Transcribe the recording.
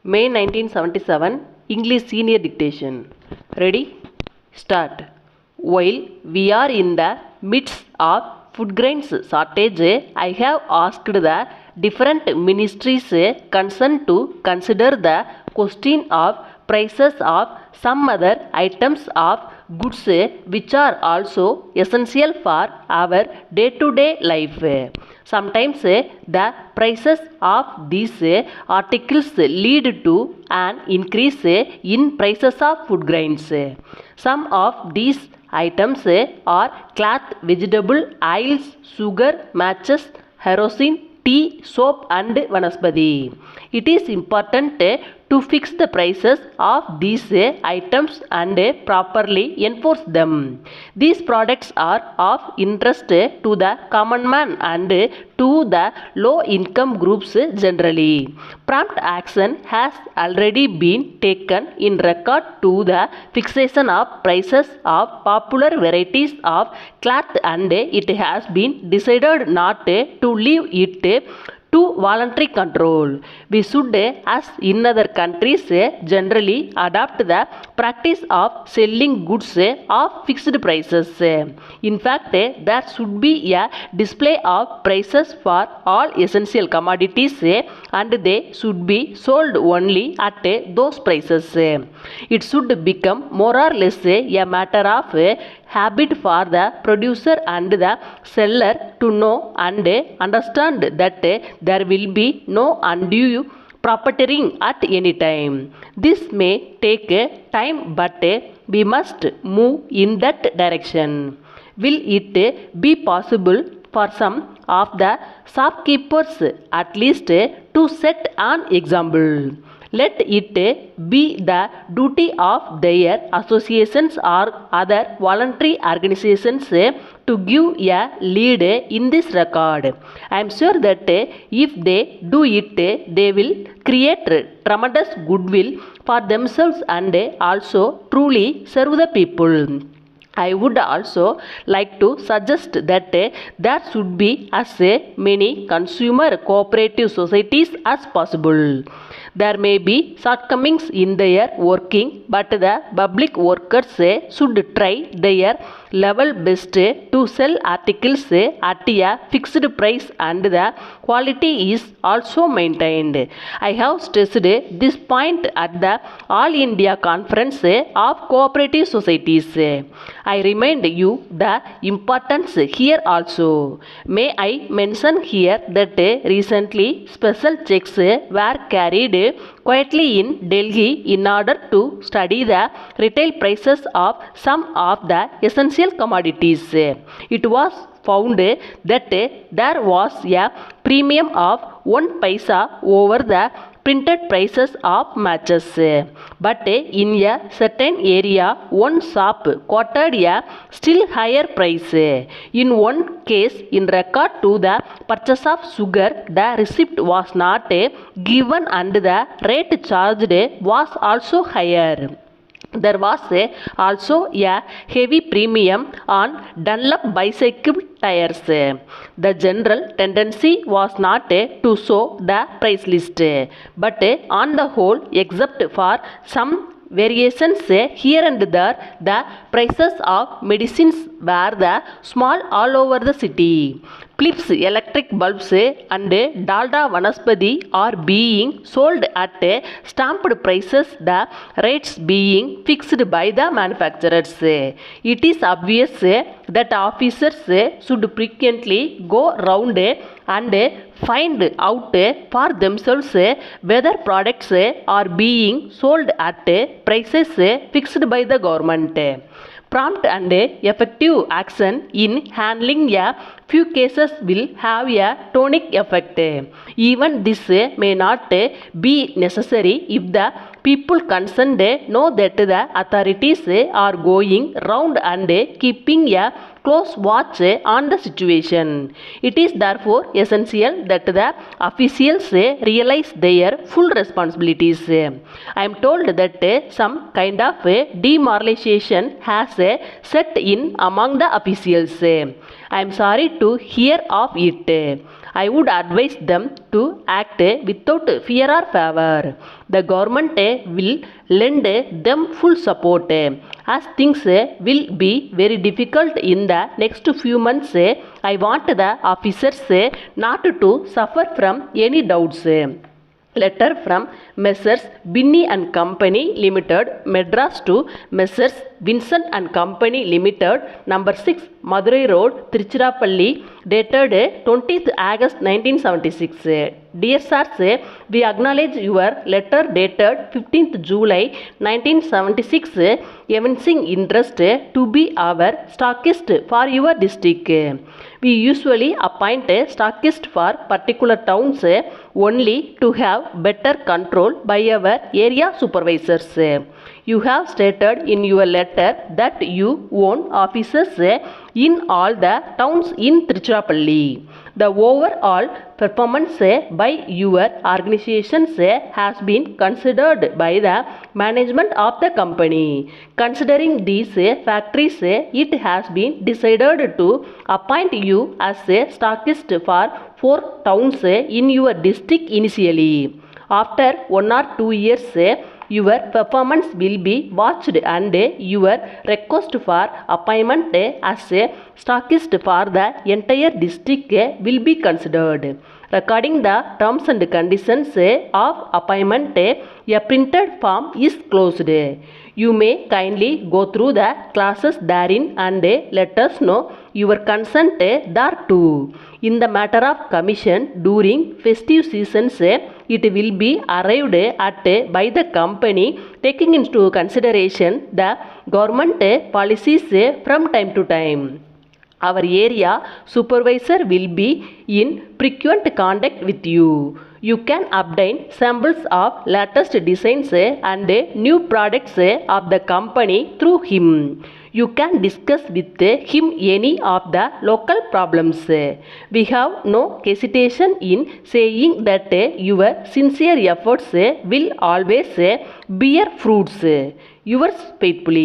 May 1977, English Senior Dictation. Ready? Start. While we are in the midst of food grains shortage, I have asked the different ministries concerned to consider the question of prices of some other items of goods which are also essential for our day-to-day life. Sometimes the prices of these articles lead to an increase in prices of food grains. Some of these items are cloth, vegetable, oils, sugar, matches, kerosene, tea, soap and vanaspati. It is important to fix the prices of these items and properly enforce them. These products are of interest to the common man and to the low income groups generally. Prompt action has already been taken in regard to the fixation of prices of popular varieties of cloth and it has been decided not to leave it to voluntary control. We should, as in other countries, generally adopt the practice of selling goods of fixed prices. In fact, there should be a display of prices for all essential commodities and they should be sold only at those prices. It should become more or less a matter of habit for the producer and the seller to know and understand that there will be no undue profiteering at any time. This may take time, but we must move in that direction. Will it be possible for some of the shopkeepers at least to set an example? Let it be the duty of their associations or other voluntary organizations to give a lead in this regard. I am sure that if they do it, they will create tremendous goodwill for themselves and also truly serve the people. I would also like to suggest that there should be as many consumer cooperative societies as possible. There may be shortcomings in their working, but the public workers should try their level best to sell articles at a fixed price and the quality is also maintained. I have stressed this point at the All India Conference of Cooperative Societies. I remind you the importance here also. May I mention here that recently special checks were carried quietly in Delhi in order to study the retail prices of some of the essential commodities. It was found that there was a premium of 1 paisa over the printed prices of matches. But in a certain area, one shop quoted a still higher price. In one case, in regard to the purchase of sugar, the receipt was not given and the rate charged was also higher. There was also a heavy premium on Dunlop bicycle tires. The general tendency was not to show the price list, but on the whole, except for some variations here and there, the prices of medicines were the small all over the city. Philips electric bulbs and Dalda Vanaspati are being sold at stamped prices, the rates being fixed by the manufacturers. It is obvious that officers should frequently go round and find out for themselves whether products are being sold at prices fixed by the government. Prompt and effective action in handling a few cases will have a tonic effect. Even this may not be necessary if the people concerned know that the authorities are going round and keeping a close watch on the situation. It is therefore essential that the officials realize their full responsibilities. I am told that some kind of demoralization has set in among the officials. I am sorry to hear of it. I would advise them to act without fear or favor. The government will lend them full support. As things will be very difficult in the next few months, I want the officers not to suffer from any doubts. Letter from Messrs. Binney and Company Limited, Madras to Messrs. Vincent and Company Limited, number 6, Madurai Road, Tiruchirappalli, dated 20th August 1976. Dear Sirs, we acknowledge your letter dated 15th July 1976, evincing interest to be our stockist for your district. We usually appoint a stockist for particular towns only to have better control by our area supervisors. You have stated in your letter that you own offices in all the towns in Tiruchirappalli. The overall performance by your organizations has been considered by the management of the company. Considering these factors, it has been decided to appoint you as a stockist for 4 towns in your district initially. After 1 or 2 years, your performance will be watched and your request for appointment as a stockist for the entire district will be considered. Recording the terms and conditions of appointment, a printed form is closed. You may kindly go through the classes therein and let us know your consent thereto. In the matter of commission during festive seasons, it will be arrived at by the company taking into consideration the government policies from time to time. Our area supervisor will be in frequent contact with you. You can obtain samples of latest designs and new products of the company through him. You can discuss with him any of the local problems. We have no hesitation in saying that your sincere efforts will always bear fruits. Yours faithfully.